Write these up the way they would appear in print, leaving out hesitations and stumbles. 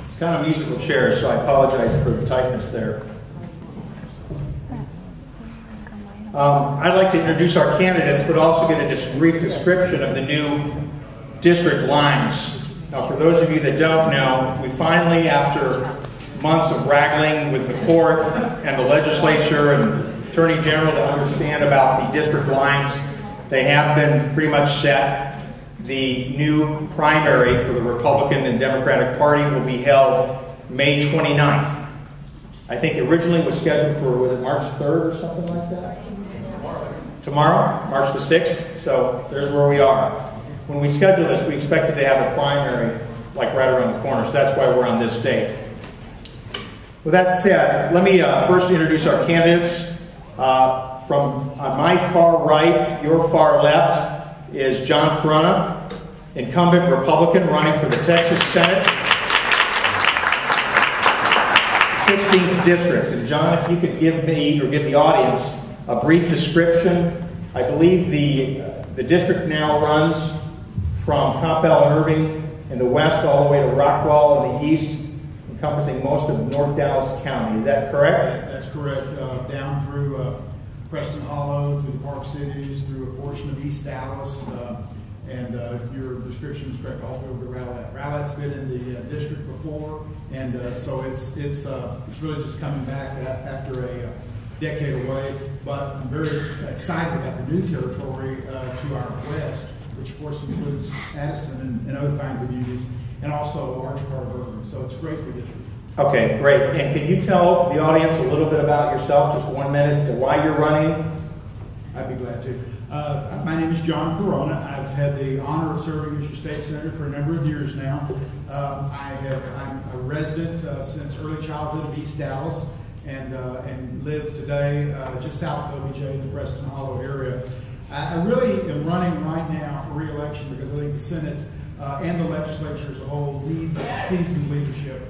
It's kind of musical chairs, so I apologize for the tightness there. I'd like to introduce our candidates, but also get a brief description of the new district lines. Now, for those of you that don't know, we finally, after months of wrangling with the court and the legislature and Attorney General to understand about the district lines, they have been pretty much set. The new primary for the Republican and Democratic Party will be held May 29th. I think originally it was scheduled for, was it March 3rd or something like that? Tomorrow, March the 6th. So there's where we are. When we schedule this, we expected to have a primary like right around the corner, so that's why we're on this date. With that said, let me first introduce our candidates. From on my far right, your far left, is John Corona, incumbent Republican running for the Texas Senate, 16th District. And John, if you could give me, or give the audience, a brief description. I believe the district now runs from Coppell and Irving in the west all the way to Rockwall in the east, encompassing most of North Dallas County. Is that correct? That's correct. Down through Preston Hollow, through the Park Cities, through a portion of East Dallas, and your description is correct all the way over to Rowlett. Rowlett's been in the district before, and so it's really just coming back after a decade away. But I'm very excited about the new territory to our west, which of course includes Addison and other fine communities, and also a large part of Irving. So it's great for the district. Okay, great. And can you tell the audience a little bit about yourself, just 1 minute, to why you're running? I'd be glad to. My name is John Corona. I've had the honor of serving as your state senator for a number of years now. I'm a resident since early childhood of East Dallas, and live today just south of OBJ in the Preston Hollow area. I really am running right now for re-election because I think the Senate and the legislature as a whole needs seasoned leadership.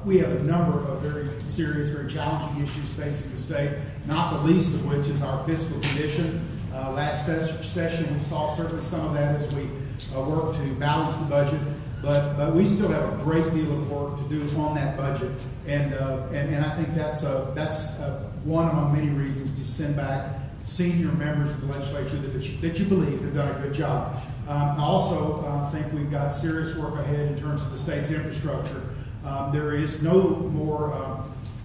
We have a number of very serious, very challenging issues facing the state, not the least of which is our fiscal condition. Last session we saw certainly some of that as we work to balance the budget, but we still have a great deal of work to do on that budget, and I think that's one among many reasons to send back senior members of the legislature that you believe have done a good job. I also think we've got serious work ahead in terms of the state's infrastructure. There is no more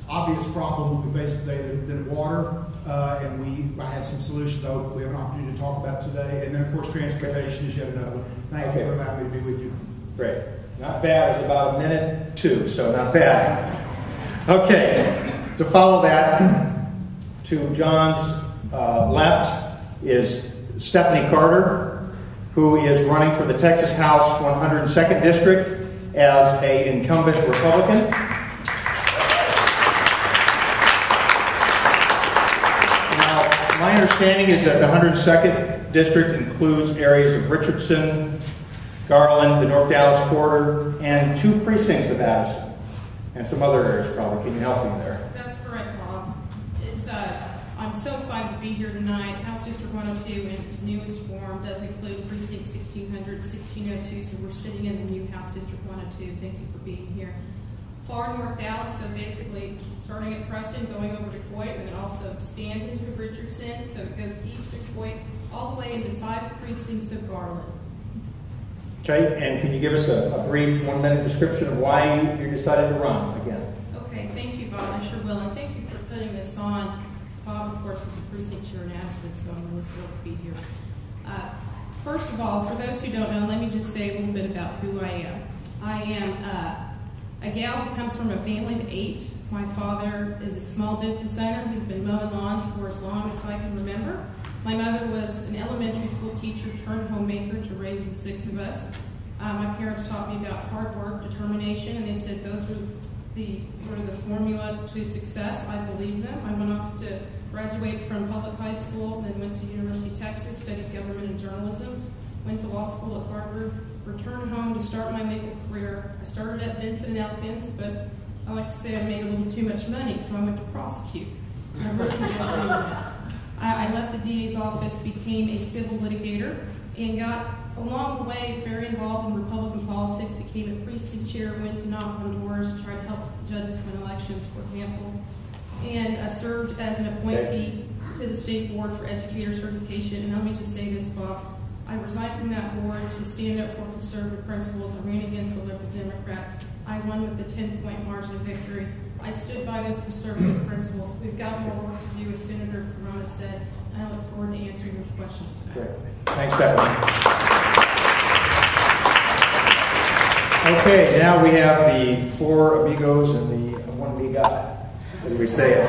obvious problem we face today than water, and I have some solutions I hope we have an opportunity to talk about today. And then, of course, transportation is yet another one. Thank you for allowing me to be with you. Great. Not bad. It's about a minute two, so not bad. Okay. To follow that, to John's left is Stephanie Carter, who is running for the Texas House 102nd District as an incumbent Republican. Now, my understanding is that the 102nd District includes areas of Richardson, Garland, the North Dallas corridor, and 2 precincts of Addison, and some other areas probably. Can you help me there? That's correct, Bob. I'm so excited to be here tonight. House District 102 in its newest form does include precincts 1600, 1602, so we're sitting in the new House District 102. Thank you for being here. Far North Dallas, so basically starting at Preston, going over to Coit, and it also expands into Richardson, so it goes east to Coit, all the way into 5 precincts of Garland. Okay, and can you give us a brief 1-minute description of why you decided to run again? Okay, thank you, Bob. I sure will, and thank you for putting this on. Bob, of course, is a precinct chair in Addison, so I'm really thrilled to be here. First of all, for those who don't know, let me just say a little bit about who I am. I am a gal who comes from a family of 8. My father is a small business owner. He's been mowing lawns for as long as I can remember. My mother was an elementary school teacher turned homemaker to raise the 6 of us. My parents taught me about hard work, determination, and they said those were the sort of the formula to success. I believe them. I went off to graduate from public high school, then went to University of Texas, studied government and journalism, went to law school at Harvard, returned home to start my legal career. I started at Vincent & Elkins, but I like to say I made a little too much money, so I went to prosecute. I really enjoyed doing that. I left the DA's office, became a civil litigator, and got Along the way, very involved in Republican politics, became a precinct chair, went to knock on doors, tried to help judges win elections, for example, and served as an appointee to the State Board for Educator Certification. And let me just say this, Bob, I resigned from that board to stand up for conservative principles. I ran against a liberal Democrat. I won with a 10-point margin of victory. I stood by those conservative principles. We've got more work to do, as Senator Corona said, and I look forward to answering your questions today. Great. Thanks, Stephanie. Okay, now we have the four amigos and the one amiga, as we say it,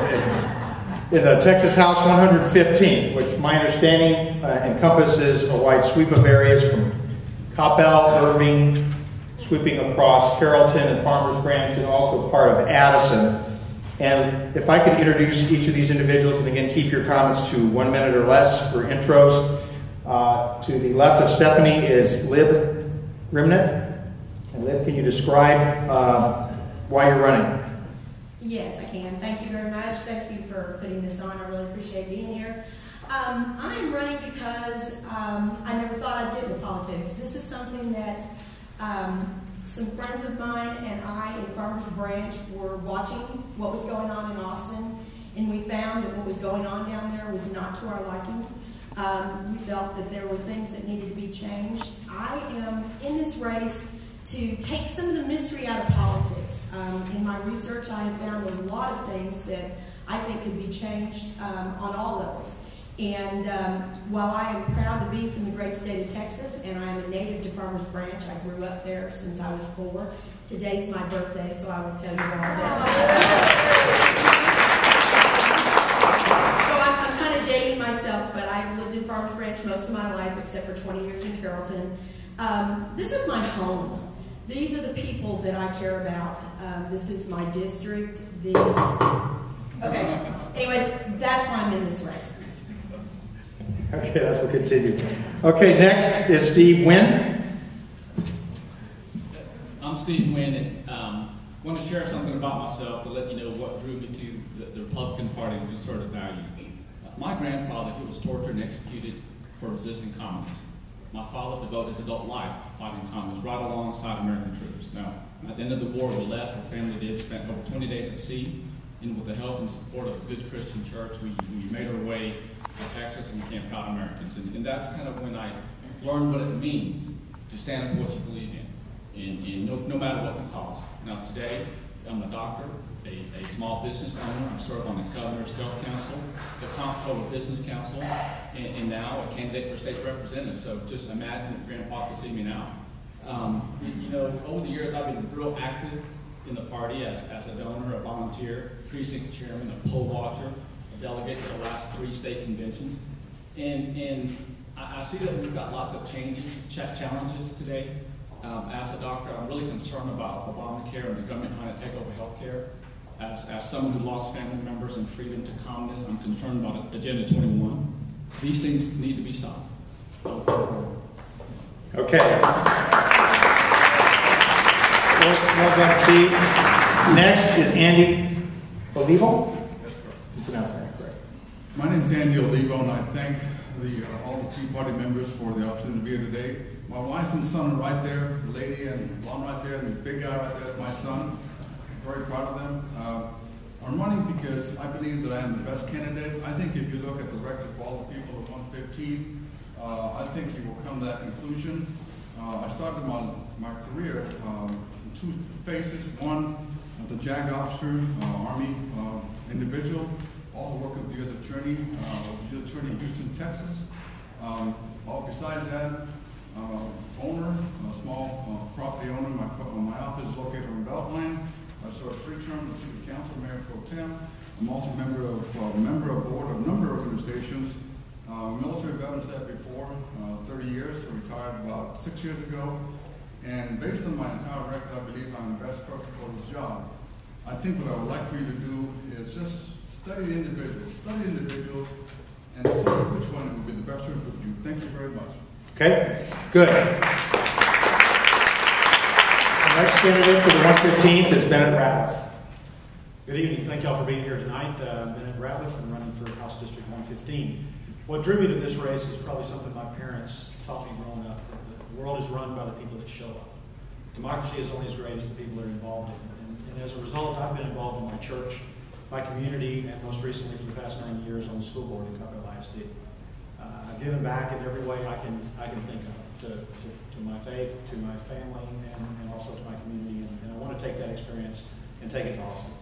in the Texas House 115, which my understanding encompasses a wide sweep of areas from Coppell, Irving, sweeping across Carrollton and Farmers Branch, and also part of Addison. And if I could introduce each of these individuals, and again, keep your comments to 1 minute or less for intros. To the left of Stephanie is Lib Rimnett. And Lib, can you describe why you're running? Yes, I can. Thank you very much. Thank you for putting this on. I really appreciate being here. I am running because I never thought I'd get into politics. This is something that some friends of mine and I in Farmers Branch were watching what was going on in Austin, and we found that what was going on down there was not to our liking. We felt that there were things that needed to be changed. I am in this race to take some of the mystery out of politics. In my research, I have found a lot of things that I think could be changed on all levels. And while I am proud to be from the great state of Texas, and I am a native to Farmers Branch, I grew up there since I was 4. Today's my birthday, so I will tell you all that. So I'm kind of dating myself, but I've lived in Farmers Branch most of my life, except for 20 years in Carrollton. This is my home. These are the people that I care about. This is my district. Okay. Anyways, that's why I'm in this race. Okay, that's what continued. Okay, next is Steve Wynn. I'm Steve Wynn, and I want to share something about myself to let you know what drew me to the Republican Party and conservative values. My grandfather, he was tortured and executed for resisting communism. My father devoted his adult life fighting communists right alongside American troops. Now, at the end of the war, we left, our family did, spent over 20 days at sea, and with the help and support of a good Christian church, we made our way to Texas and became proud Americans. And that's kind of when I learned what it means to stand up for what you believe in, no matter what the cost. Now, today, I'm a doctor, a small business owner. I serve on the Governor's Health Council, the Comptroller Business Council, and now a candidate for state representative. So just imagine if Grandpa could see me now. Over the years, I've been real active in the party as a donor, a volunteer, precinct chairman, a poll watcher, a delegate to the last 3 state conventions. And I see that we've got lots of challenges today. As a doctor, I'm really concerned about Obamacare and the government trying to take over health care. As someone who lost family members and freedom to communists, I'm concerned about Agenda 21. These things need to be stopped. Okay. Well done, Steve. Next is Andy Olivo. You pronounced that correct. My name is Andy Olivo, and I thank all the Tea Party members for the opportunity to be here today. My wife and son are right there, the lady and blonde right there, and the big guy right there is my son. I'm very proud of them. I'm running because I believe that I am the best candidate. I think if you look at the record of all the people of 115, I think you will come to that conclusion. I started my career in 2 phases. One, the JAG officer, Army individual, also working with the U.S. Attorney, in Houston, Texas. Besides that, owner, a small property owner. My office is located on Beltline. I serve 3 terms on the City Council, Mayor Pro Tem. I'm also a member of board of a number of organizations. Military veteran said before, 30 years, so retired about 6 years ago. And based on my entire record, I believe I'm the best person for this job. I think what I would like for you to do is just study the individual, and see which one will be the best fit for you. Thank you very much. Okay, good. The next candidate for the 115th is Bennett Ratliff. Good evening. Thank y'all for being here tonight. Bennett Ratliff. I'm running for House District 115. What drew me to this race is probably something my parents taught me growing up. The world is run by the people that show up. Democracy is only as great as the people that are involved in it. And as a result, I've been involved in my church, my community, and most recently for the past 9 years on the school board in Cutler ISD. I've given back in every way I can think of to my faith, to my family, and also to my community. And I want to take that experience and take it to Austin.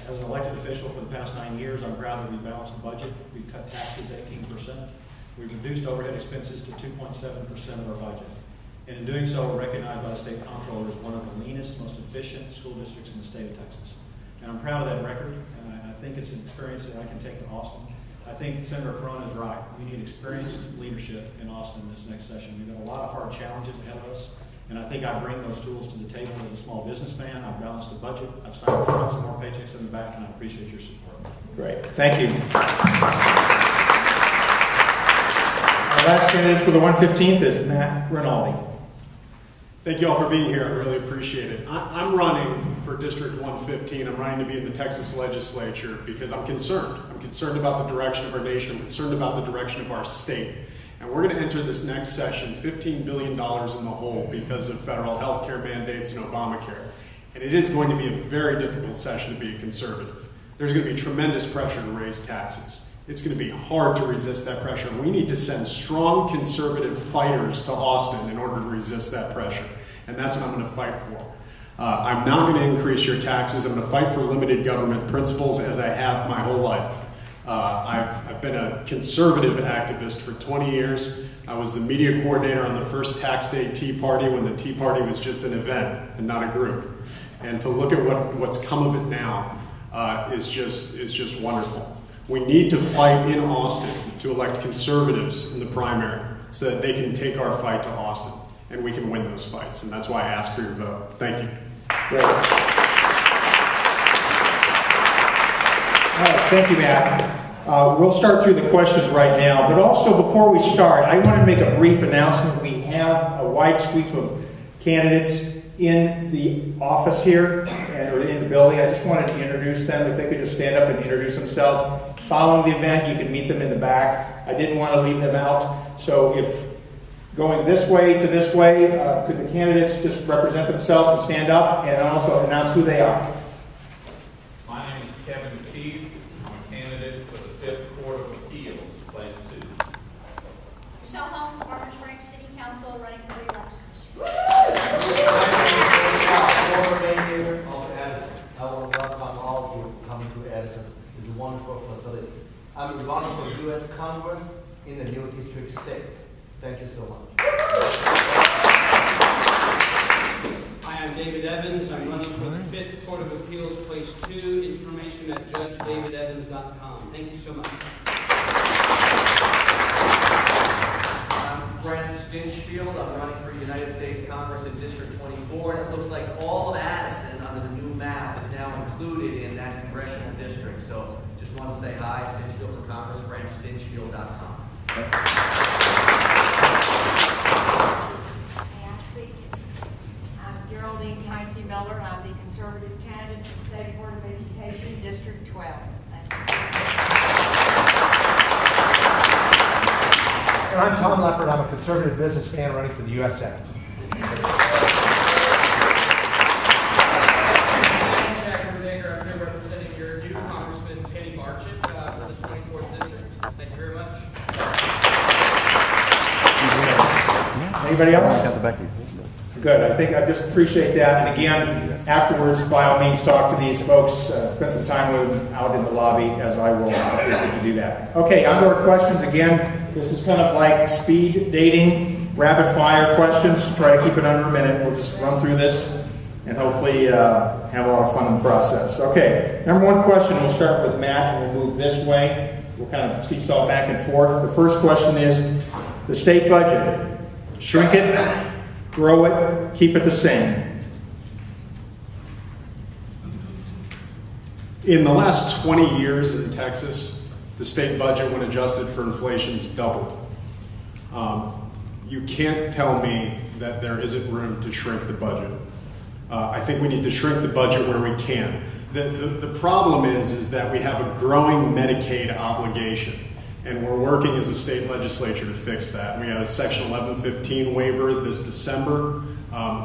As an elected official for the past 9 years, I'm proud that we've balanced the budget. We've cut taxes 18%. We've reduced overhead expenses to 2.7% of our budget. And in doing so, we're recognized by the state comptroller as one of the leanest, most efficient school districts in the state of Texas. And I'm proud of that record, and I think it's an experience that I can take to Austin. I think Senator Corona is right. We need experienced leadership in Austin this next session. We've got a lot of hard challenges ahead of us, and I think I bring those tools to the table as a small businessman. I've balanced the budget. I've signed the front, some more paychecks in the back, and I appreciate your support. Great. Thank you. Our last candidate for the 115th is Matt Rinaldi. Thank you all for being here. I really appreciate it. I'm running for District 115. I'm running to be in the Texas legislature because I'm concerned. I'm concerned about the direction of our nation. I'm concerned about the direction of our state. And we're going to enter this next session $15 billion in the hole because of federal health care mandates and Obamacare. And it is going to be a very difficult session to be a conservative. There's going to be tremendous pressure to raise taxes. It's going to be hard to resist that pressure. We need to send strong conservative fighters to Austin in order to resist that pressure. And that's what I'm going to fight for. I'm not going to increase your taxes. I'm going to fight for limited government principles as I have my whole life. I've been a conservative activist for 20 years. I was the media coordinator on the first Tax Day Tea Party when the Tea Party was just an event and not a group. And to look at what's come of it now is just wonderful. We need to fight in Austin to elect conservatives in the primary so that they can take our fight to Austin and we can win those fights. And that's why I ask for your vote. Thank you. Great. All right, thank you, Matt. We'll start through the questions right now, but also before we start, I want to make a brief announcement. We have a wide sweep of candidates in the office here, or in the building. I just wanted to introduce them. If they could just stand up and introduce themselves. Following the event, you can meet them in the back. I didn't want to leave them out, so if going this way to this way, could the candidates just represent themselves and stand up and also announce who they are? My name is Kevin McKee. I'm a candidate for the 5th Court of Appeals, Place 2. Michelle Holmes, Farmers Branch City Council, running for re-election. Of Addison. I want to welcome all of you for coming to Addison. It's a wonderful facility. I'm running for U.S. Congress in the new District 6. Thank you so much. Hi, I'm David Evans. I'm running for the 5th Court of Appeals, Place 2. Information at judgedavidevans.com. Thank you so much. I'm Brent Stinchfield. I'm running for United States Congress in District 24. And it looks like all of Addison under the new map is now included in that congressional district. So just want to say hi, Stinchfield for Congress, BrentStinchfield.com. I'm Geraldine Ticey Miller. I'm the conservative candidate for State Board of Education, District 12. Thank you. And I'm Tom Leppard. I'm a conservative businessman running for the U.S. Senate. I'm here representing your new Congressman Penny Marchant for the 24th District. Thank you very much. Anybody else? Good. I just appreciate that. And again, afterwards, by all means, talk to these folks. Spend some time with them out in the lobby, as I will to do that. Okay, on to our questions. Again, this is kind of like speed dating, rapid fire questions. Try to keep it under a minute. We'll just run through this and hopefully have a lot of fun in the process. Okay, number one question. We'll start with Matt, and we'll move this way. We'll kind of seesaw back and forth. The first question is the state budget. Shrink it, grow it, keep it the same. In the last 20 years in Texas, the state budget, when adjusted for inflation, has doubled. You can't tell me that there isn't room to shrink the budget. I think we need to shrink the budget where we can. The problem is that we have a growing Medicaid obligation. And we're working as a state legislature to fix that. We had a Section 1115 waiver this December.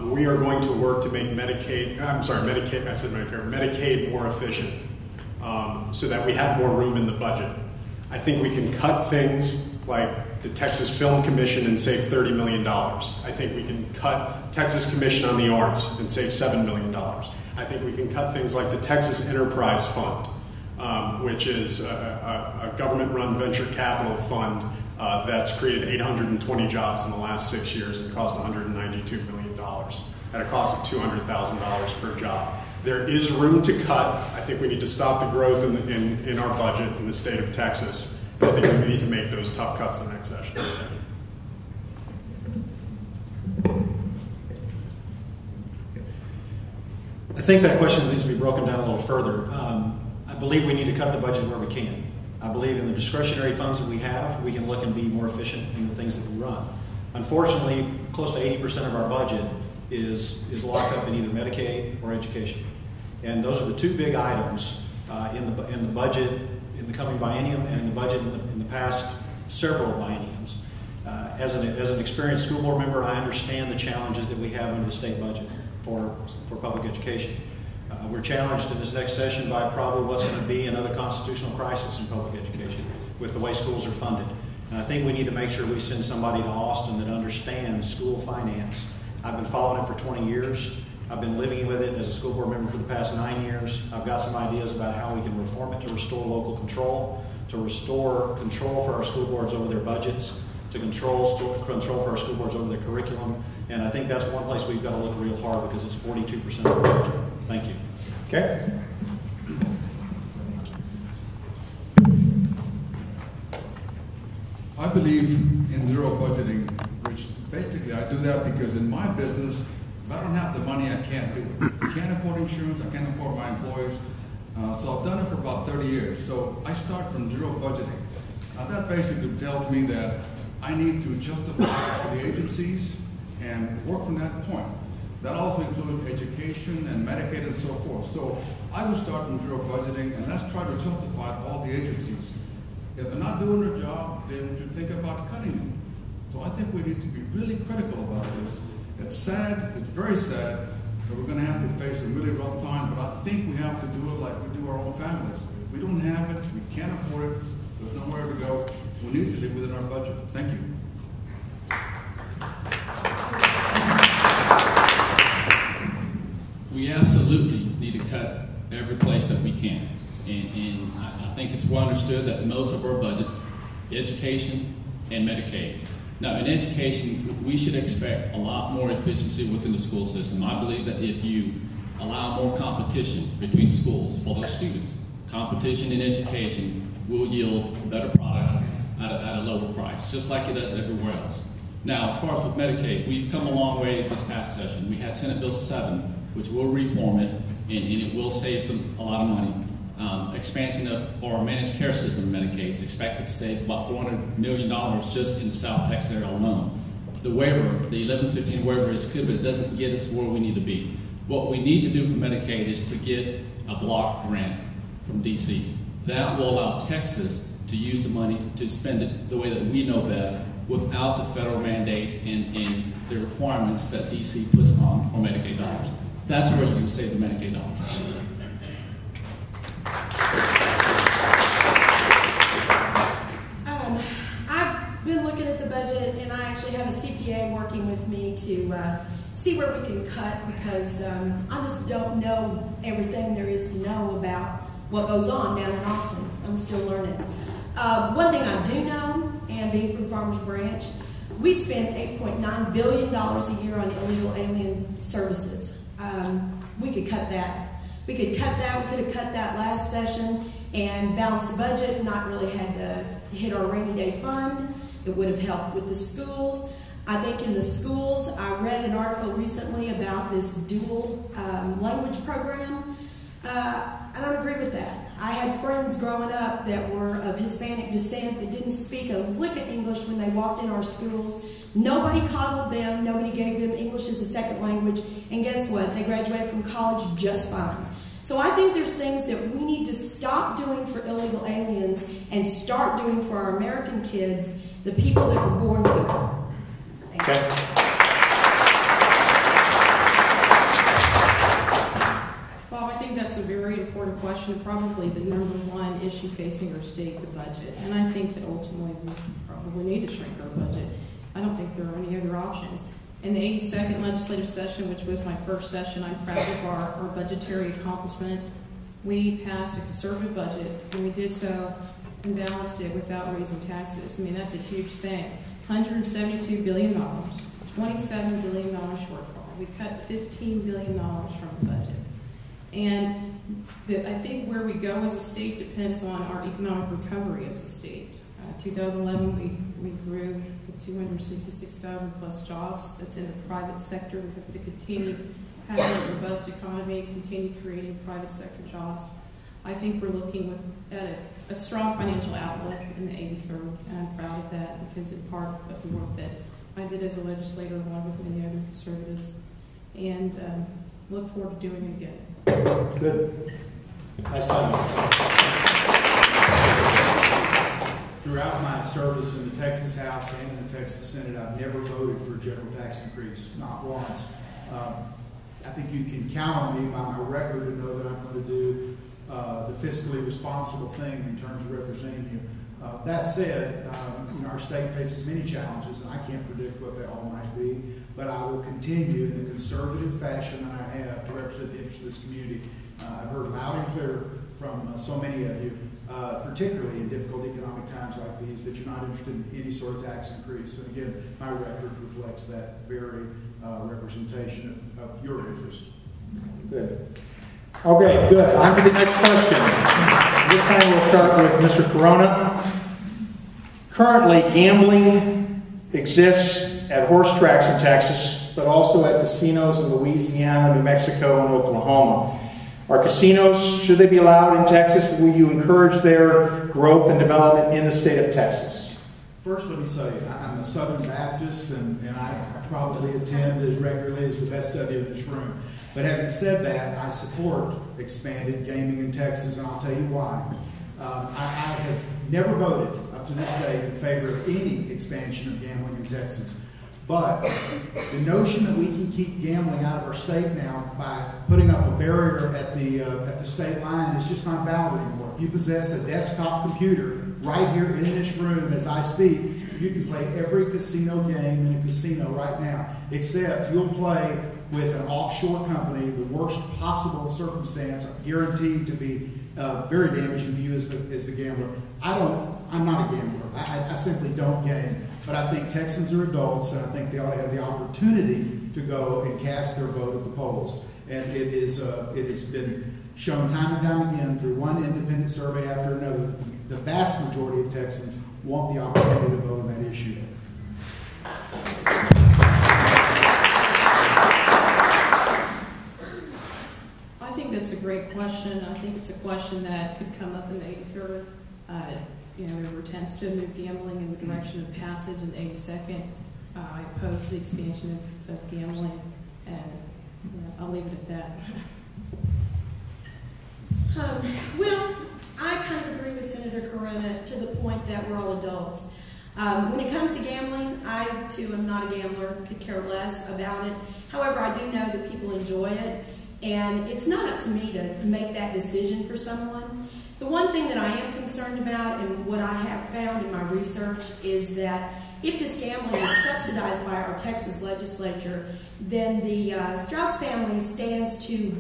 We are going to work to make Medicaid more efficient so that we have more room in the budget. I think we can cut things like the Texas Film Commission and save $30 million. I think we can cut Texas Commission on the Arts and save $7 million. I think we can cut things like the Texas Enterprise Fund, which is a government-run venture capital fund that's created 820 jobs in the last 6 years and cost $192 million at a cost of $200,000 per job. There is room to cut. I think we need to stop the growth in our budget in the state of Texas. I think we need to make those tough cuts the next session. I think that question needs to be broken down a little further. I believe we need to cut the budget where we can. I believe in the discretionary funds that we have, we can look and be more efficient in the things that we run. Unfortunately, close to 80% of our budget is locked up in either Medicaid or education. And those are the two big items in the budget in the coming biennium and in the budget in the past several bienniums. As an experienced school board member, I understand the challenges that we have under the state budget for public education. We're challenged in this next session by probably what's going to be another constitutional crisis in public education with the way schools are funded. And I think we need to make sure we send somebody to Austin that understands school finance. I've been following it for 20 years. I've been living with it as a school board member for the past 9 years. I've got some ideas about how we can reform it to restore local control, to restore control for our school boards over their budgets, to control for our school boards over their curriculum. And I think that's one place we've got to look real hard because it's 42% of the budget. Thank you. Okay. I believe in zero budgeting, which basically I do that because in my business, if I don't have the money, I can't do it. I can't afford insurance, I can't afford my employees. So I've done it for about 30 years. So I start from zero budgeting. Now that basically tells me that I need to justify the agencies and work from that point. That also includes education and Medicaid and so forth. So I would start from zero budgeting and let's try to justify all the agencies. If they're not doing their job, then we should think about cutting them. So I think we need to be really critical about this. It's sad, it's very sad, that we're going to have to face a really rough time, but I think we have to do it like we do our own families. If we don't have it, we can't afford it, there's nowhere to go, we need to live within our budget. Thank you. We absolutely need to cut every place that we can. And I think it's well understood that most of our budget, education and Medicaid. Now, in education, we should expect a lot more efficiency within the school system. I believe that if you allow more competition between schools for those students, competition in education will yield a better product at a lower price, just like it does everywhere else. Now, as far as with Medicaid, we've come a long way this past session. We had Senate Bill 7, which will reform it, and it will save a lot of money. Expansion of our managed care system in Medicaid is expected to save about $400 million just in the South Texas area alone. The waiver, the 1115 waiver is good, but it doesn't get us where we need to be. What we need to do for Medicaid is to get a block grant from D.C. That will allow Texas to use the money to spend it the way that we know best without the federal mandates and the requirements that D.C. puts on for Medicaid dollars. That's where you can save the Medicaid dollars. I've been looking at the budget, and I actually have a CPA working with me to see where we can cut because I just don't know everything there is to know about what goes on down in Austin. I'm still learning. One thing I do know, and being from Farmers Branch, we spend $8.9 billion a year on illegal alien services. We could cut that. We could cut that. We could have cut that last session and balanced the budget, not really had to hit our rainy day fund. It would have helped with the schools. I think in the schools, I read an article recently about this dual language program. I don't agree with that. I had friends growing up that were of Hispanic descent that didn't speak a lick of English when they walked in our schools. Nobody coddled them. Nobody gave them English as a second language. And guess what? They graduated from college just fine. So I think there's things that we need to stop doing for illegal aliens and start doing for our American kids, the people that were born here. Okay. Bob, I think that's a very important question, probably the number one issue facing our state, the budget. And I think that ultimately we probably need to shrink our budget. I don't think there are any other options. In the 82nd legislative session, which was my first session, I'm proud of our budgetary accomplishments. We passed a conservative budget, and we did so and balanced it without raising taxes. I mean, that's a huge thing. $172 billion, $27 billion shortfall. We cut $15 billion from the budget. And I think where we go as a state depends on our economic recovery as a state. 2011, we grew 266,000 plus jobs. That's in the private sector. We have to continue having a robust economy, continue creating private sector jobs. I think we're looking at a strong financial outlook in the 83rd, and I'm proud of that because in part of the work that I did as a legislator along with many other conservatives, and look forward to doing it again. Good. Nice time. Throughout my service in the Texas House and in the Texas Senate, I've never voted for a general tax increase, not once. I think you can count on me by my record to know that I'm going to do the fiscally responsible thing in terms of representing you. That said, our state faces many challenges, and I can't predict what they all might be, but I will continue in the conservative fashion that I have to represent the interests of this community. I've heard loud and clear from so many of you, particularly in difficult economic times like these, that you're not interested in any sort of tax increase. And again, my record reflects that very representation of your interest. Good. Okay, good. On to the next question. This time we'll start with Mr. Corona. Currently, gambling exists at horse tracks in Texas, but also at casinos in Louisiana, New Mexico, and Oklahoma. Are casinos, should they be allowed in Texas? Will you encourage their growth and development in the state of Texas? First, let me say, I'm a Southern Baptist, and I probably attend as regularly as the best of you in this room. But having said that, I support expanded gaming in Texas, and I'll tell you why. I have never voted up to this day in favor of any expansion of gambling in Texas. But the notion that we can keep gambling out of our state now by putting up a barrier at the state line is just not valid anymore. If you possess a desktop computer right here in this room as I speak, you can play every casino game in a casino right now, except you'll play with an offshore company, the worst possible circumstance, guaranteed to be very damaging to you as the gambler. I'm not a gambler. I simply don't game. But I think Texans are adults, and I think they ought to have the opportunity to go and cast their vote at the polls. And it has been shown time and time again through one independent survey after another. The vast majority of Texans want the opportunity to vote on that issue. I think that's a great question. I think it's a question that could come up in the 83rd. There were attempts to move gambling in the direction of passage in the 82nd. I oppose the expansion of gambling, and I'll leave it at that. Well, I kind of agree with Senator Corona to the point that we're all adults. When it comes to gambling, I too am not a gambler, could care less about it. However, I do know that people enjoy it, and it's not up to me to make that decision for someone. The one thing that I am concerned about, and what I have found in my research, is that if this gambling is subsidized by our Texas legislature, then the Strauss family stands to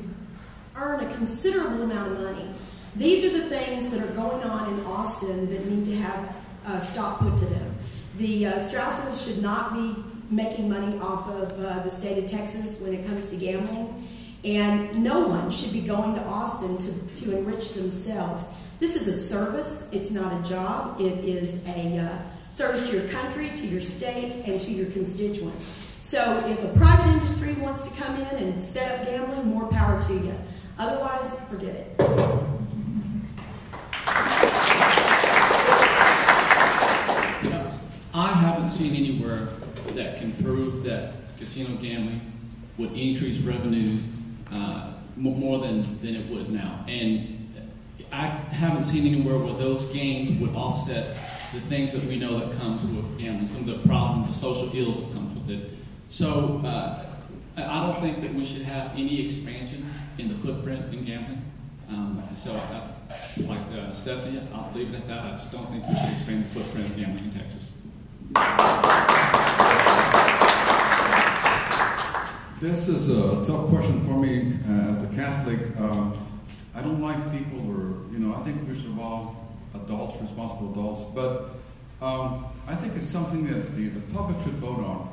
earn a considerable amount of money. These are the things that are going on in Austin that need to have a stop put to them. The Strausses should not be making money off of the state of Texas when it comes to gambling. And no one should be going to Austin to enrich themselves. This is a service. It's not a job. It is a service to your country, to your state, and to your constituents. So if a private industry wants to come in and set up gambling, more power to you. Otherwise, forget it. I haven't seen anywhere that can prove that casino gambling would increase revenues more than it would now. And I haven't seen anywhere where those gains would offset the things that we know that comes with gambling, some of the problems, the social ills that comes with it. So I don't think that we should have any expansion in the footprint in gambling. Like Stephanie, I'll leave it at that. I just don't think we should expand the footprint of gambling in Texas. This is a tough question for me as a Catholic. I don't like people I think we should have all adults, responsible adults, but I think it's something that the public should vote on.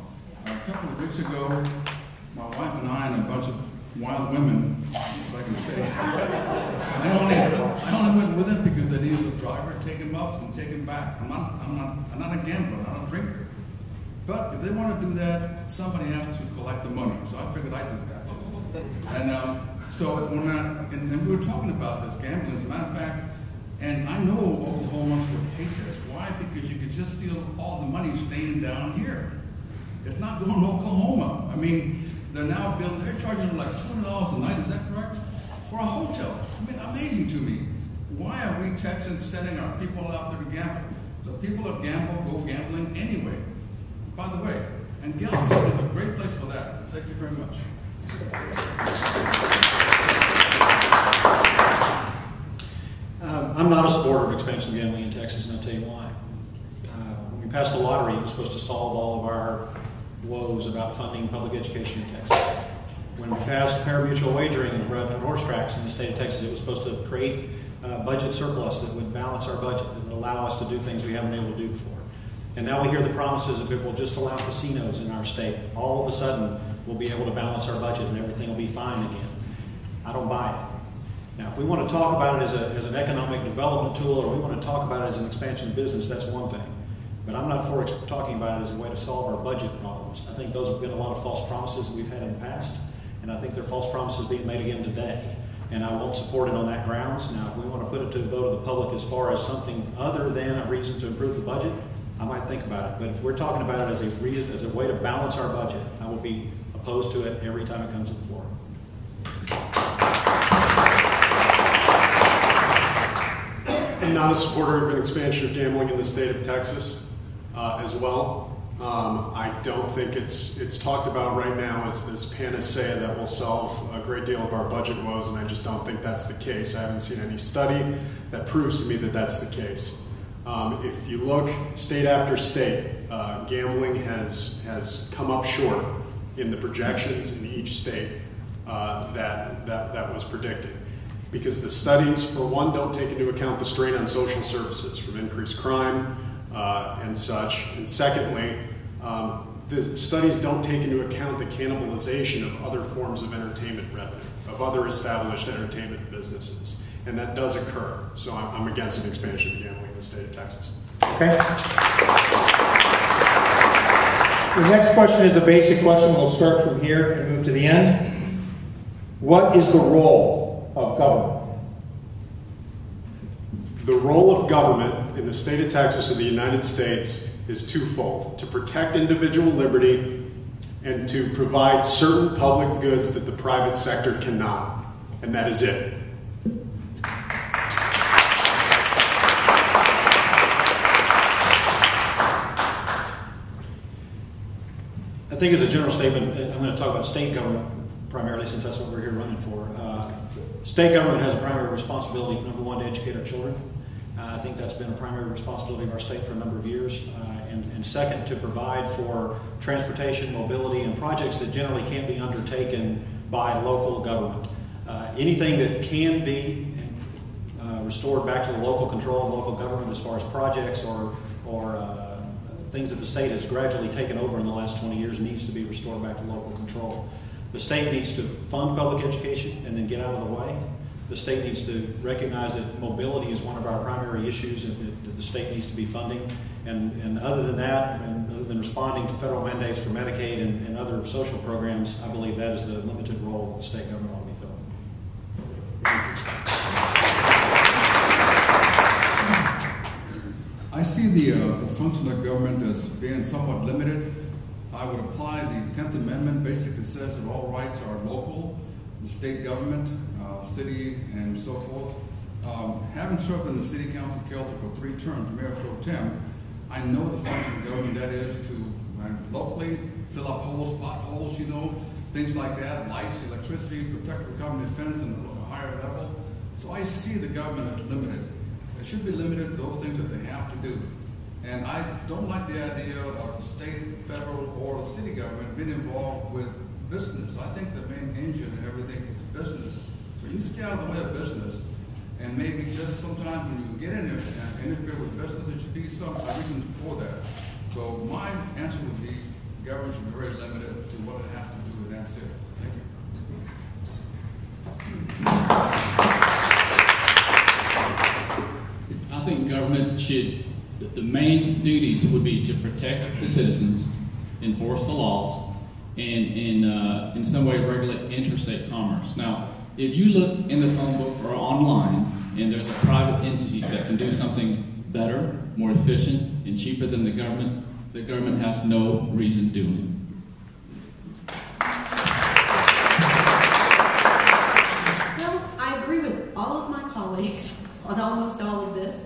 A couple of weeks ago, my wife and I and a bunch of wild women, if I can say, I only went with them because they needed a driver, take him up and take him back. I'm not a gambler, I'm not a drinker. But if they want to do that, somebody has to collect the money. So I figured I'd do that. And and we were talking about this gambling, as a matter of fact, and I know Oklahomans would hate this. Why? Because you could just feel all the money staying down here. It's not going to Oklahoma. I mean, they're now building, they're charging like $200 a night, is that correct? For a hotel. I mean, amazing to me. Why are we Texans sending our people out there to gamble? The people that gamble go gambling anyway. By the way, and Galveston is a great place for that. Thank you very much. I'm not a supporter of expansion of gambling in Texas, and I'll tell you why. When we passed the lottery, it was supposed to solve all of our woes about funding public education in Texas. When we passed pari-mutuel wagering and brought in horse tracks in the state of Texas, it was supposed to create a budget surplus that would balance our budget, that would allow us to do things we haven't been able to do before. And now we hear the promises of people just allow casinos in our state. All of a sudden, we'll be able to balance our budget and everything will be fine again. I don't buy it. Now, if we want to talk about it as an economic development tool, or we want to talk about it as an expansion of business, that's one thing. But I'm not for talking about it as a way to solve our budget problems. I think those have been a lot of false promises that we've had in the past, and I think they're false promises being made again today. And I won't support it on that grounds. Now, if we want to put it to the vote of the public as far as something other than a reason to improve the budget, I might think about it. But if we're talking about it as a reason, as a way to balance our budget, I will be opposed to it every time it comes to the floor. I'm not a supporter of an expansion of gambling in the state of Texas as well. I don't think it's talked about right now as this panacea that will solve a great deal of our budget woes, and I just don't think that's the case. I haven't seen any study that proves to me that that's the case. If you look state after state, gambling has come up short in the projections in each state that was predicted. Because the studies, for one, don't take into account the strain on social services from increased crime and such. And secondly, the studies don't take into account the cannibalization of other forms of entertainment revenue, of other established entertainment businesses. And that does occur. So I'm against an expansion of gambling in the state of Texas. Okay. The next question is a basic question. We'll start from here and move to the end. What is the role of government? The role of government in the state of Texas and the United States is twofold: to protect individual liberty and to provide certain public goods that the private sector cannot. And that is it. I think as a general statement, I'm going to talk about state government primarily, since that's what we're here running for. State government has a primary responsibility, number one, to educate our children. I think that's been a primary responsibility of our state for a number of years. And second, to provide for transportation, mobility, and projects that generally can't be undertaken by local government. Anything that can be restored back to the local control of local government as far as projects or things that the state has gradually taken over in the last 20 years needs to be restored back to local control. The state needs to fund public education and then get out of the way. The state needs to recognize that mobility is one of our primary issues and that the state needs to be funding. And other than that, and other than responding to federal mandates for Medicaid and other social programs, I believe that is the limited role the state government ought to be filling. I see the function of government as being somewhat limited. I would apply the 10th Amendment. Basically says that all rights are local. The state government, city, and so forth. Having served in the city council of Kelton for 3 terms, Mayor Pro Tem, I know the function of government that is to locally fill up holes, potholes, you know, things like that, lights, electricity, protect the common defense and a higher level. So I see the government as limited. It should be limited to those things that they have to do. And I don't like the idea of the state, federal, or the city government being involved with business. I think the main engine and everything is business. So you need to stay out of the way of business. And maybe just sometimes when you get in there and interfere with business, there should be some reasons for that. So my answer would be government should be very limited to what it has to do, and that's it. Thank you. I think government should, the main duties would be to protect the citizens, enforce the laws, and in some way regulate interstate commerce. Now, if you look in the phone book or online, and there's a private entity that can do something better, more efficient, and cheaper than the government has no reason doing it. Well, I agree with all of my colleagues on almost all of this.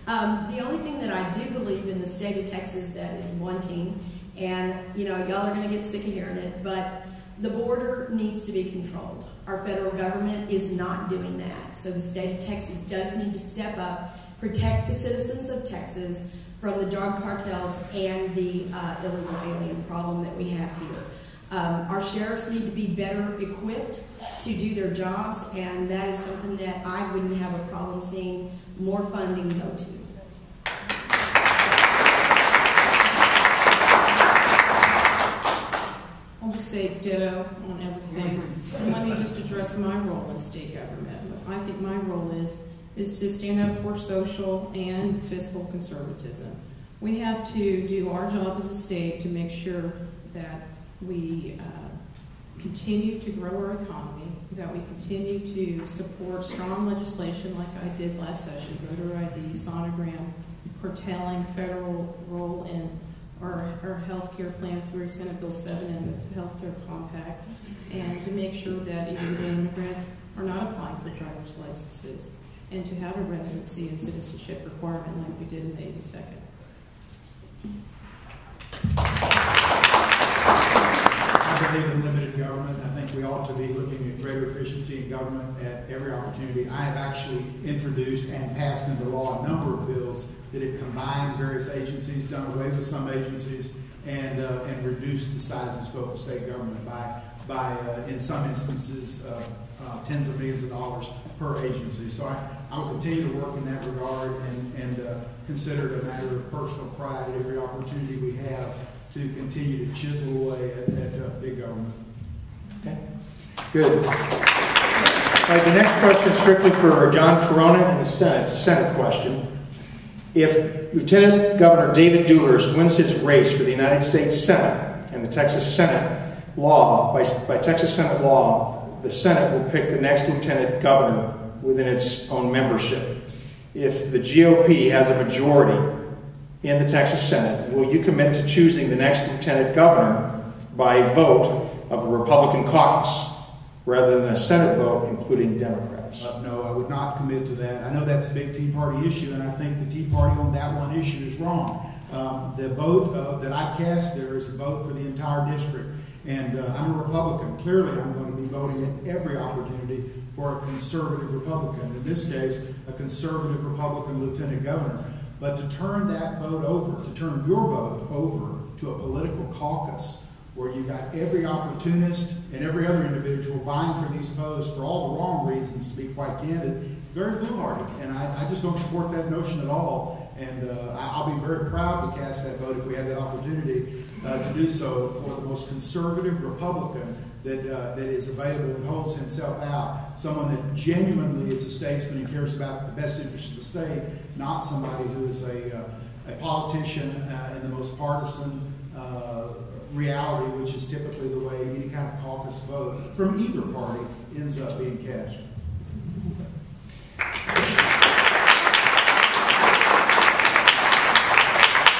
The only thing that I do believe in the state of Texas that is wanting, and y'all are going to get sick of hearing it, but the border needs to be controlled. Our federal government is not doing that. So the state of Texas does need to step up, protect the citizens of Texas from the drug cartels and the illegal alien problem that we have here. Our sheriffs need to be better equipped to do their jobs, and that is something that I wouldn't have a problem seeing more funding go to. I'll just say ditto on everything. And let me just address my role in state government. I think my role is to stand up for social and fiscal conservatism. We have to do our job as a state to make sure that we continue to grow our economy, that we continue to support strong legislation like I did last session, voter ID, sonogram, curtailing federal role in our health care plan through Senate Bill 7 and the health care compact, and to make sure that illegal immigrants are not applying for driver's licenses, and to have a residency and citizenship requirement like we did in the 82nd. I believe in limited government. I think we ought to be looking at greater efficiency in government at every opportunity. I have actually introduced and passed into law a number of bills that have combined various agencies, done away with some agencies, and reduced the size and scope of state government by in some instances, tens of millions of dollars per agency. So I will continue to work in that regard and consider it a matter of personal pride at every opportunity we have to continue to chisel away at big government. Okay. Good. All right, the next question is strictly for John Corona in the Senate. It's a Senate question. If Lieutenant Governor David Dewhurst wins his race for the United States Senate and the Texas Senate law, by Texas Senate law, the Senate will pick the next lieutenant governor within its own membership. If the GOP has a majority in the Texas Senate, will you commit to choosing the next lieutenant governor by a vote of the Republican caucus rather than a Senate vote including Democrats? No, I would not commit to that. I know that's a big Tea Party issue, and I think the Tea Party on that one issue is wrong. The vote that I cast there is a vote for the entire district, and I'm a Republican. Clearly, I'm going to be voting at every opportunity for a conservative Republican. In this case, a conservative Republican lieutenant governor. But to turn that vote over, to turn your vote over to a political caucus where you got every opportunist and every other individual vying for these posts for all the wrong reasons, to be quite candid, very foolhardy. And I just don't support that notion at all. And I'll be very proud to cast that vote if we have that opportunity to do so for the most conservative Republican that is available and holds himself out. Someone that genuinely is a statesman and cares about the best interest of the state, not somebody who is a politician in the most partisan reality, which is typically the way any kind of caucus vote from either party ends up being cast.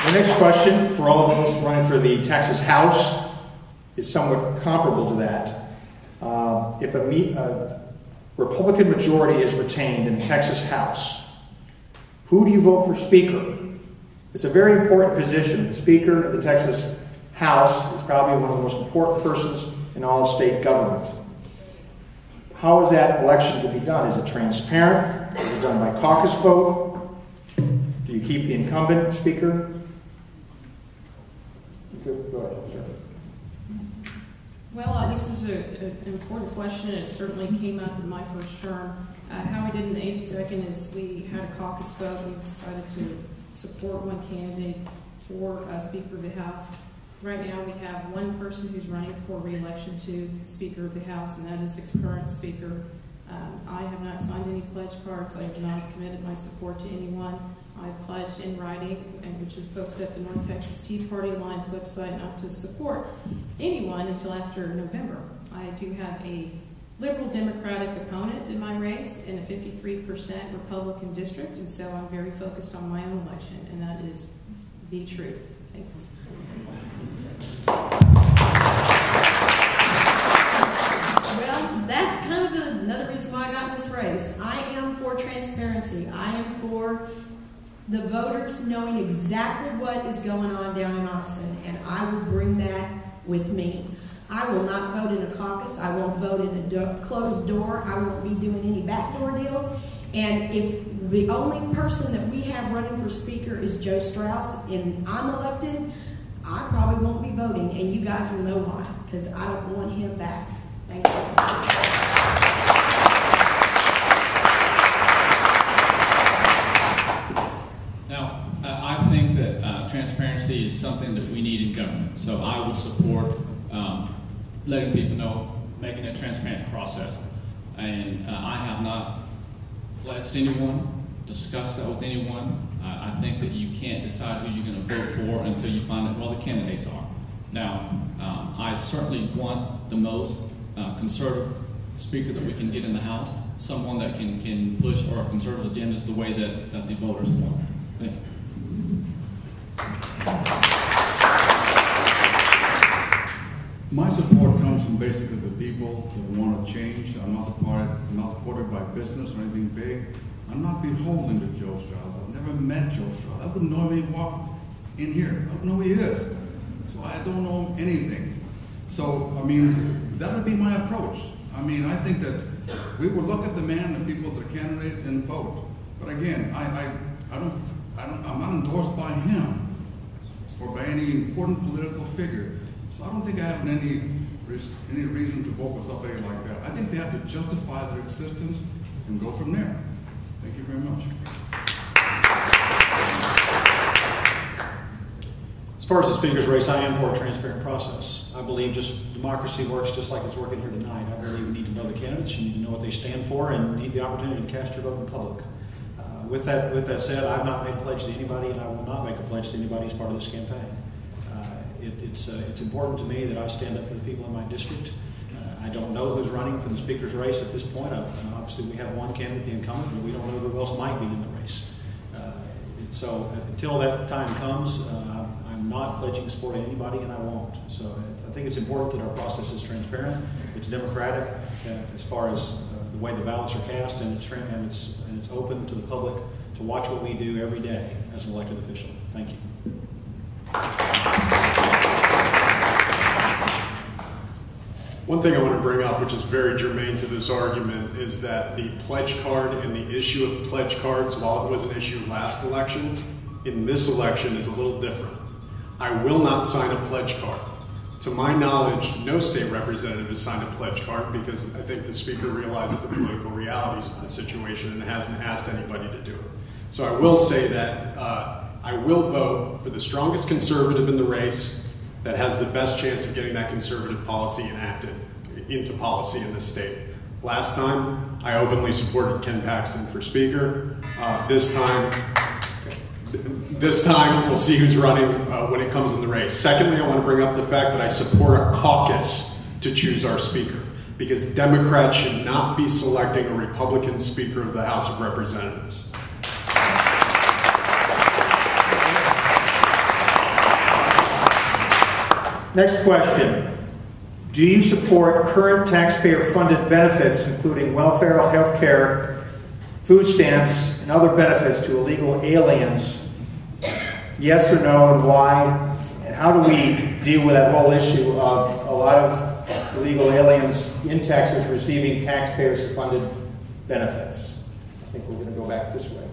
The next question for all of those running for the Texas House is somewhat comparable to that. If a Republican majority is retained in the Texas House, who do you vote for Speaker? It's a very important position. The Speaker of the Texas House is probably one of the most important persons in all of state government. How is that election to be done? Is it transparent? Is it done by caucus vote? Do you keep the incumbent Speaker? Go ahead, sir. Well, this is an important question. It certainly came up in my first term. How we did in the 82nd is we had a caucus vote. We decided to support one candidate for Speaker of the House. Right now we have one person who's running for re-election to Speaker of the House, and that is the current Speaker. I have not signed any pledge cards. I have not committed my support to anyone. I've pledged in writing, which is posted at the North Texas Tea Party Alliance website, not to support anyone until after November. I do have a liberal Democratic opponent in my race in a 53% Republican district, and so I'm very focused on my own election, and that is the truth. Thanks. Well, that's kind of another reason why I got in this race. I am for transparency. I am for the voters knowing exactly what is going on down in Austin, and I will bring that with me. I will not vote in a caucus. I won't vote in a closed door. I won't be doing any backdoor deals. And if the only person that we have running for Speaker is Joe Strauss and I'm elected, I probably won't be voting, and you guys will know why, because I don't want him back. Thank you. I think that transparency is something that we need in government. So I would support letting people know, making a transparent process. And I have not pledged anyone, discussed that with anyone. I think that you can't decide who you're going to vote for until you find out who all the candidates are. Now, I certainly want the most conservative Speaker that we can get in the House, someone that can push our conservative agendas the way that the voters want. Thank you. My support comes from basically the people that want to change. I'm not supported by business or anything big. I'm not beholden to Joe Strauss. I've never met Joe Strauss. I wouldn't know him if he walked in here. I don't know who he is. So I don't know anything. So, I mean, that would be my approach. I mean, I think that we will look at the man, the people, the candidates, and vote. But again, I'm not endorsed by him or by any important political figure. So I don't think I have any reason to vote for somebody like that. I think they have to justify their existence and go from there. Thank you very much. As far as the Speaker's race, I am for a transparent process. I believe democracy works just like it's working here tonight. I believe you need to know the candidates, you need to know what they stand for, and you need the opportunity to cast your vote in public. With that said, I've not made a pledge to anybody, and I will not make a pledge to anybody as part of this campaign. It's important to me that I stand up for the people in my district. I don't know who's running for the Speaker's race at this point. Obviously, we have one candidate, the incumbent, but we don't know who else might be in the race. So until that time comes, I'm not pledging to support anybody, and I won't. So I think it's important that our process is transparent, it's democratic as far as the way the ballots are cast, and it's open to the public to watch what we do every day as an elected official. Thank you. One thing I want to bring up, which is very germane to this argument, is that the pledge card and the issue of pledge cards, while it was an issue last election, in this election is a little different. I will not sign a pledge card. To my knowledge, no state representative has signed a pledge card because I think the Speaker realizes the political realities of the situation and hasn't asked anybody to do it. So I will say that I will vote for the strongest conservative in the race that has the best chance of getting that conservative policy enacted into policy in this state. Last time, I openly supported Ken Paxton for Speaker. This time, we'll see who's running when it comes in the race. Secondly, I want to bring up the fact that I support a caucus to choose our Speaker, because Democrats should not be selecting a Republican Speaker of the House of Representatives. Next question. Do you support current taxpayer-funded benefits, including welfare, health care, food stamps, and other benefits to illegal aliens? Yes or no, and why? And how do we deal with that whole issue of a lot of illegal aliens in Texas receiving taxpayer-funded benefits? I think we're going to go back this way.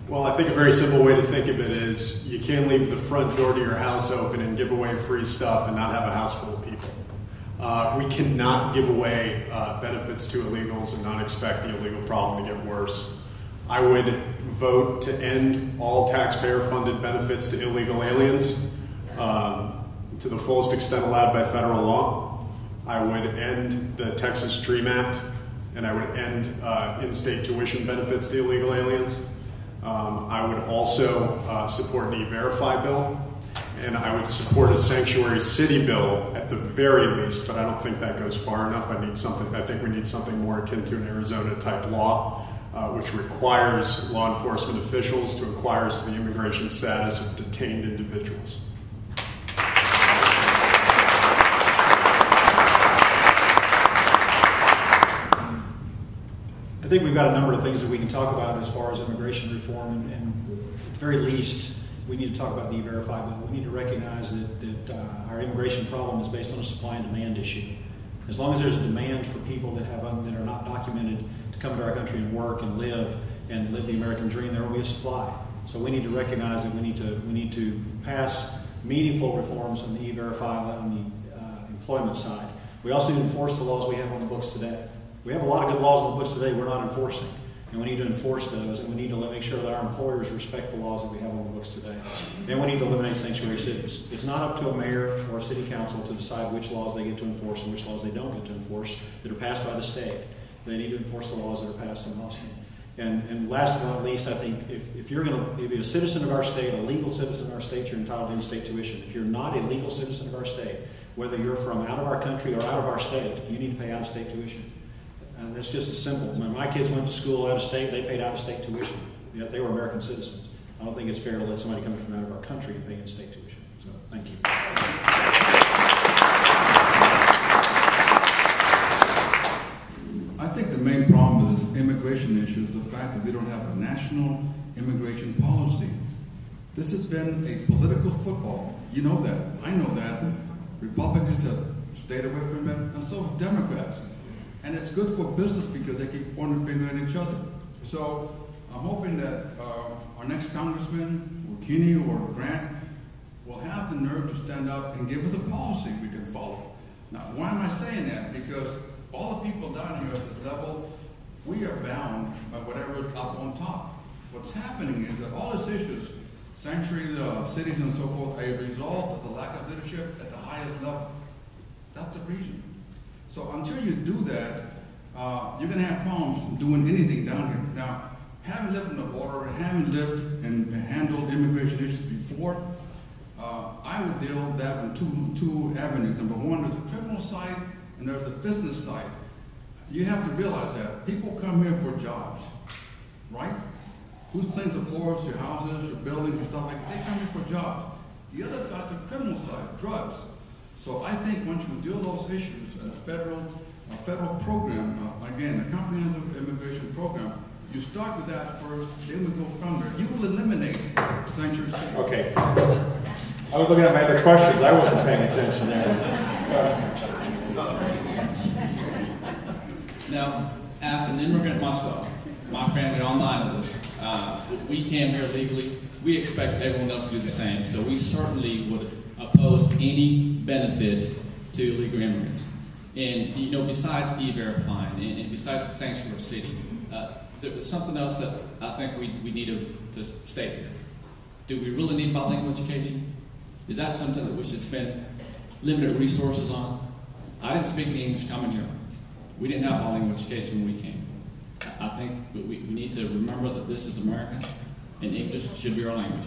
Well, I think a very simple way to think of it is you can't leave the front door to your house open and give away free stuff and not have a house full of people. We cannot give away benefits to illegals and not expect the illegal problem to get worse. I would vote to end all taxpayer-funded benefits to illegal aliens to the fullest extent allowed by federal law. I would end the Texas DREAM Act, and I would end in-state tuition benefits to illegal aliens. I would also support an E-Verify bill, and I would support a sanctuary city bill at the very least, but I don't think that goes far enough. I think we need something more akin to an Arizona-type law, which requires law enforcement officials to inquire into the immigration status of detained individuals. I think we've got a number of things that we can talk about as far as immigration reform, and at the very least, we need to talk about the E-Verify bill. We need to recognize that our immigration problem is based on a supply and demand issue. As long as there's a demand for people that are not documented to come to our country and work and live the American dream, there will be a supply. So we need to recognize that we need to pass meaningful reforms on the E-Verify on the employment side. We also need to enforce the laws we have on the books today. We have a lot of good laws on the books today we're not enforcing, and we need to enforce those, and we need to make sure that our employers respect the laws that we have on the books today. And we need to eliminate sanctuary cities. It's not up to a mayor or a city council to decide which laws they get to enforce and which laws they don't get to enforce that are passed by the state. They need to enforce the laws that are passed in Austin. And last but not least, I think if you're a citizen of our state, a legal citizen of our state, you're entitled to in-state tuition. If you're not a legal citizen of our state, whether you're from out of our country or out of our state, you need to pay out-of-state tuition. And that's just as simple. When my kids went to school out of state, they paid out-of-state tuition. Yet they were American citizens. I don't think it's fair to let somebody coming from out of our country pay in-state tuition. So, thank you. I think the main problem with this immigration issue is the fact that we don't have a national immigration policy. This has been a political football. You know that. I know that. Republicans have stayed away from it, and so have Democrats. And it's good for business because they keep pointing the finger at each other. So I'm hoping that our next congressman, or Kinney or Grant, will have the nerve to stand up and give us a policy we can follow. Now, why am I saying that? Because all the people down here at this level, we are bound by whatever is up on top. What's happening is that all these issues, sanctuary cities and so forth, are a result of the lack of leadership at the highest level. That's the reason. So until you do that, you're going to have problems doing anything down here. Now, having lived on the border and having lived and handled immigration issues before, I would deal with that on two avenues. Number one, there's a criminal side and there's a business side. You have to realize that people come here for jobs, right? Who cleans the floors, your houses, your buildings, and stuff like that? They come here for jobs. The other side, the criminal side, drugs. So I think once you deal those issues in a federal program, again, a comprehensive immigration program, you start with that first, then we go from there. You will eliminate sanctuary cities. Okay. I was looking at my other questions. I wasn't paying attention there. Now, as an immigrant myself, my family, all 9 of us, we came here legally. We expect everyone else to do the same. So we certainly would oppose any benefits to illegal immigrants. And, you know, besides E-Verifying and besides the sanctuary city, there's something else that I think we need to state here. Do we really need bilingual education? Is that something that we should spend limited resources on? I didn't speak any English coming here. We didn't have bilingual education when we came. I think we need to remember that this is America, and English should be our language.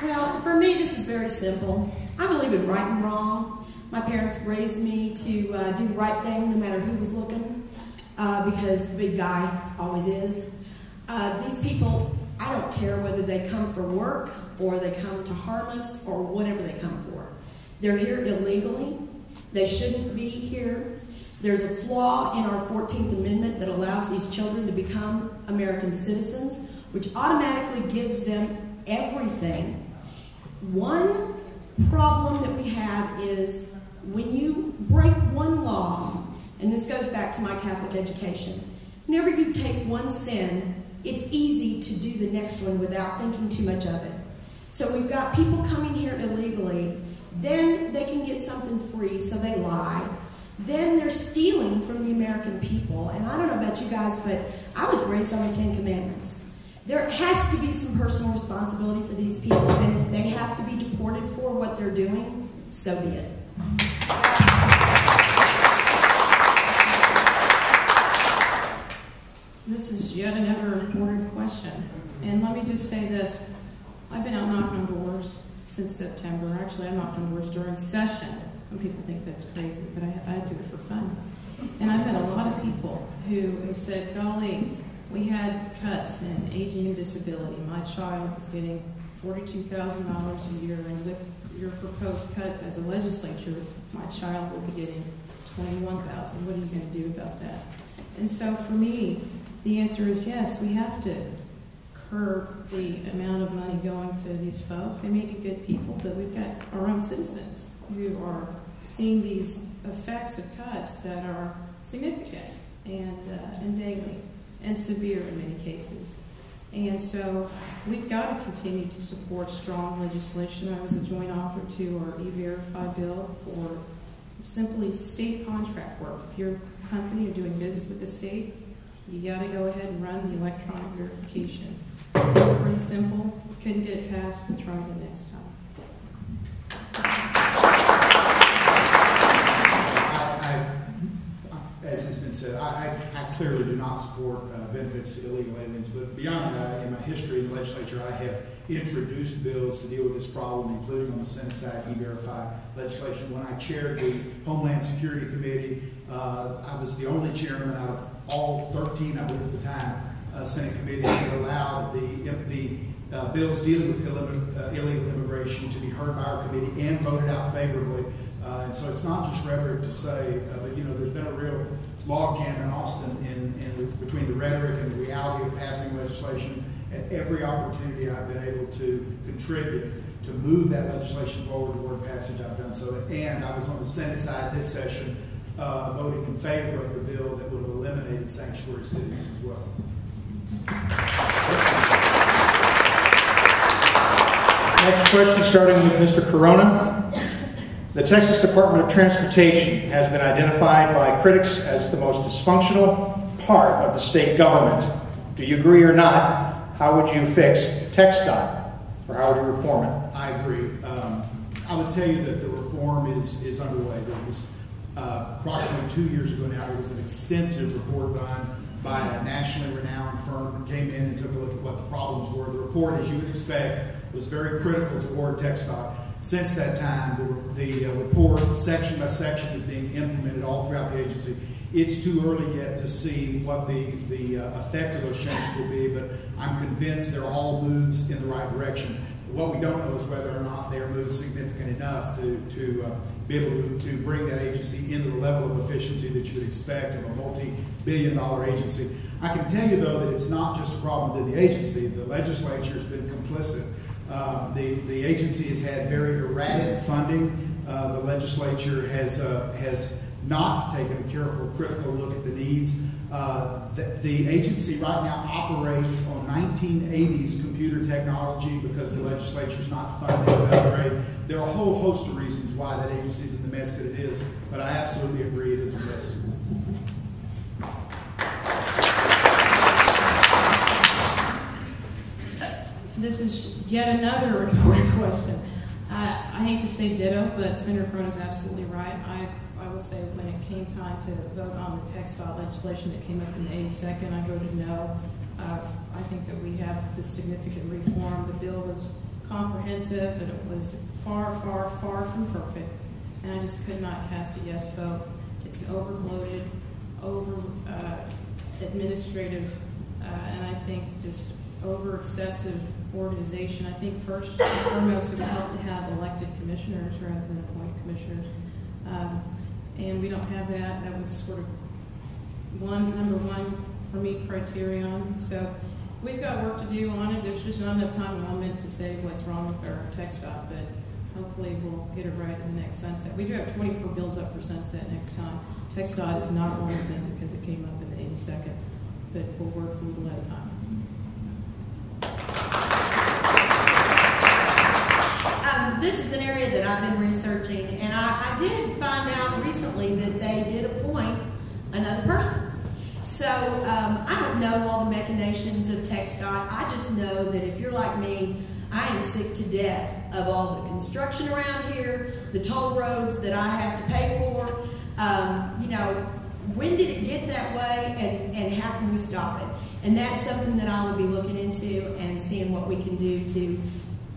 Well, for me, this is very simple. I believe in right and wrong. My parents raised me to do the right thing no matter who was looking, because the big guy always is. These people, I don't care whether they come for work or they come to harm us or whatever they come for. They're here illegally. They shouldn't be here. There's a flaw in our 14th Amendment that allows these children to become American citizens, which automatically gives them everything. One problem that we have is when you break one law, and this goes back to my Catholic education, whenever you take one sin, it's easy to do the next one without thinking too much of it. So we've got people coming here illegally, then they can get something free, so they lie. Then they're stealing from the American people. And I don't know about you guys, but I was raised on the Ten Commandments. There has to be some personal responsibility for these people, and if they have to be deported for what they're doing, so be it. This is yet another important question. And let me just say this. I've been out knocking on doors since September. Actually, I knocked on doors during session. Some people think that's crazy, but I do it for fun. And I've met a lot of people who have said, golly, we had cuts in aging and disability. My child is getting $42,000 a year, and with your proposed cuts as a legislature, my child will be getting $21,000. What are you going to do about that? And so for me, the answer is yes, we have to curb the amount of money going to these folks. They may be good people, but we've got our own citizens who are seeing these effects of cuts that are significant and daily and severe in many cases. And so we've got to continue to support strong legislation. I was a joint author to our E-Verify bill for simply state contract work. If your company are doing business with the state, you got to go ahead and run the electronic verification. It seems pretty simple. Couldn't get it passed, but try it next time. As has been said, I clearly do not support benefits to illegal aliens, but beyond that, in my history in the legislature, I have introduced bills to deal with this problem, including on the Senate side, E-Verify legislation. When I chaired the Homeland Security Committee, I was the only chairman out of all 13, I believe at the time, Senate committees that allowed the bills dealing with illegal immigration to be heard by our committee and voted out favorably. And so it's not just rhetoric to say, but you know, there's been a real logjam in Austin between the rhetoric and the reality of passing legislation. At every opportunity I've been able to contribute to move that legislation forward toward passage, I've done so. And I was on the Senate side this session voting in favor of the bill that would have eliminated sanctuary cities as well. Next question, starting with Mr. Corona. The Texas Department of Transportation has been identified by critics as the most dysfunctional part of the state government. Do you agree or not? How would you fix TxDOT, or how would you reform it? I agree. I would tell you that the reform is underway. There was approximately 2 years ago now, there was an extensive report done by a nationally renowned firm that came in and took a look at what the problems were. The report, as you would expect, was very critical toward TxDOT. Since that time, the report, section by section, is being implemented all throughout the agency. It's too early yet to see what the effect of those changes will be, but I'm convinced they're all moves in the right direction. What we don't know is whether or not they're moves significant enough to be able to bring that agency into the level of efficiency that you would expect of a multi-billion-dollar agency. I can tell you, though, that it's not just a problem within the agency. The legislature has been complicit. The agency has had very erratic funding. The legislature has not taken a careful, critical look at the needs. The agency right now operates on 1980s computer technology because the legislature is not funding to upgrade. There are a whole host of reasons why that agency is in the mess that it is, but I absolutely agree it is a mess. This is yet another important question. I hate to say ditto, but Senator Cronin is absolutely right. I will say when it came time to vote on the TxDOT legislation that came up in the 82nd, I voted no. I think that we have this significant reform. The bill was comprehensive, but it was far, far, far from perfect, and I just could not cast a yes vote. It's an overbloated, administrative and I think just over excessive organization. I think first and foremost it would help to have elected commissioners rather than appointed commissioners. And we don't have that. That was sort of number one for me criterion. So we've got work to do on it. There's just not enough time in a moment to say what's wrong with our TxDOT, but hopefully we'll get it right in the next sunset. We do have 24 bills up for sunset next time. TxDOT is not one of them because it came up in the 82nd, but we'll work a little at a time. This is an area that I've been researching, and I did find out recently that they did appoint another person. So I don't know all the machinations of TxDOT. I just know that if you're like me, I am sick to death of all the construction around here, the toll roads that I have to pay for. You know, when did it get that way, and how can we stop it? And that's something that I will be looking into and seeing what we can do to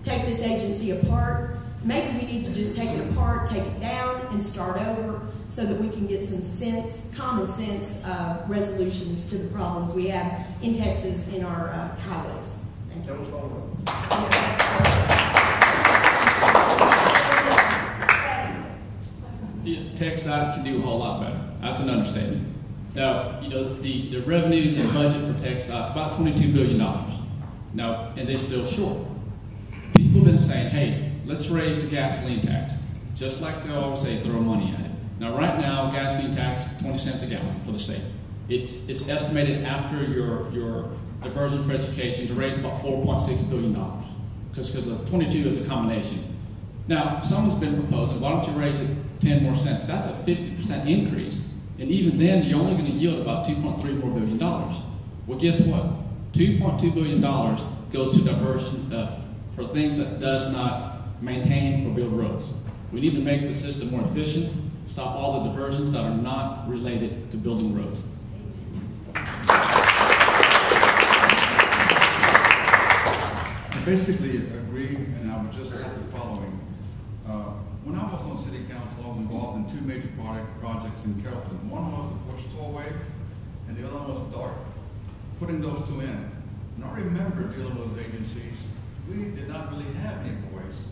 take this agency apart. Maybe we need to just take it apart, take it down, and start over so that we can get some sense, common sense resolutions to the problems we have in Texas in our highways. Thank you. TxDOT can do a whole lot better. That's an understatement. Now, you know, the revenues and budget for TxDOT is about $22 billion. Now, and they're still short. People have been saying, hey, let's raise the gasoline tax. Just like they always say, throw money at it. Now, right now, gasoline tax, 20 cents a gallon for the state. It's estimated after your diversion for education to raise about $4.6 billion. Because the 22 is a combination. Now, someone's been proposing, why don't you raise it 10 more cents? That's a 50% increase. And even then, you're only going to yield about $2.3 more billion. Well, guess what? $2.2 billion goes to diversion for things that does not maintain or build roads. We need to make the system more efficient, stop all the diversions that are not related to building roads. I basically agree, and I would just add the following. When I was on city council, I was involved in two major projects in Carrollton. One was the Bush Tollway, and the other one was DART. Putting those two in, and I remember dealing with those agencies, we did not really have any voice